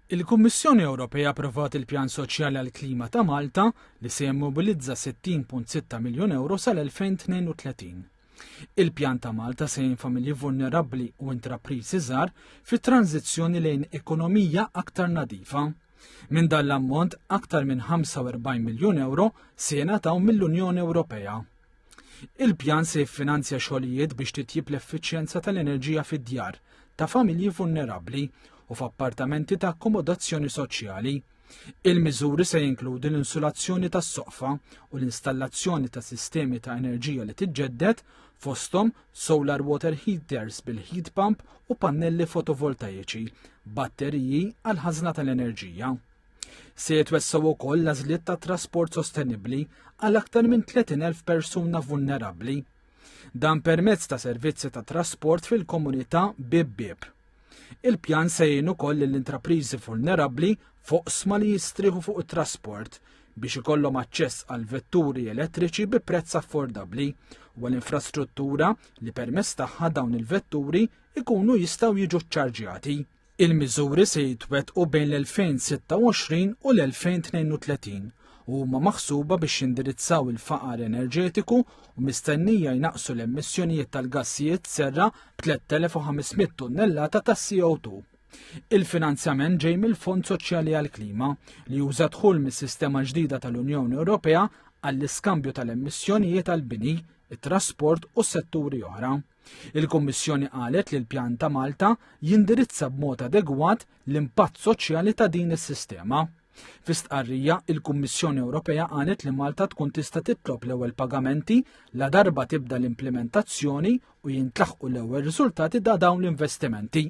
Il-Kummissjoni Ewropea approvat il-Pjan Soċjali għall-Klima ta' Malta li se jimmobilizza 60.6 miljun euro sal-2032. Il-Pjan ta' Malta se familji vulnerabbli u intrapriżi żgħar fit-tranzizzjoni lejn ekonomija aktar nadifa. Minn dan l-ammont aktar minn 45 miljun euro se jingħataw mill-Unjoni Ewropea. Il-pjan se jiffinanzja xogħlijiet biex titjib l-effiċjenza tal-enerġija fid-djar ta' familji vulnerabbli u f'appartamenti ta' akkomodazzjoni soċjali. Il-miżuri se jinkludi l-insulazzjoni tas-soqfa u l-installazzjoni ta' sistemi ta' enerġija li tiġġedded fosthom solar water heaters bil-heat pump u pannelli fotovoltaiċi, batteriji għal ħażna tal-enerġija. Se jitwessaw ukoll l-għażliet ta' trasport sostenibbli għal aktar minn 30,000 persuna vulnerabbli. Dan permezz ta' servizzi ta' trasport fil-komunità bib-bib. Il-pjan se jgħin ukoll l-intrapriżi vulnerabbli foqsma li jistrieħu fuq it-trasport biex ikollhom aċċess għal vetturi elettriċi bi prezz affordabbli u l-infrastruttura li permezz tagħha dawn il-vetturi ikunu jistgħu jiġu ċċarġjati. Il-miżuri se jitwettqu bejn l-2026 u l-2032 u huma maħsuba biex jindirizzaw il-faqar enerġetiku u mistennija jnaqsu l-emissjonijiet tal-gassijiet serra b'3500 tunnellata ta' CO2. Il-finanzjament ġej mill-Fond Soċjali għall-Klima li juża dħul mis-sistema ġdida tal-Unjoni Ewropea għall-iskambju tal-emissjonijiet għall-bini, it-trasport u setturi oħra. Il-Kummissjoni qalet li l-Pjan ta' Malta jindirizza b'mod adegwat l-impatt soċjali ta' din is-sistema. Fi stqarrija, il-Kummissjoni Ewropea qalet li Malta tkun tista' titlob l-ewwel pagamenti la darba tibda l-implementazzjoni u jintlaħqu l-ewwel riżultati ta' dawn l-investimenti.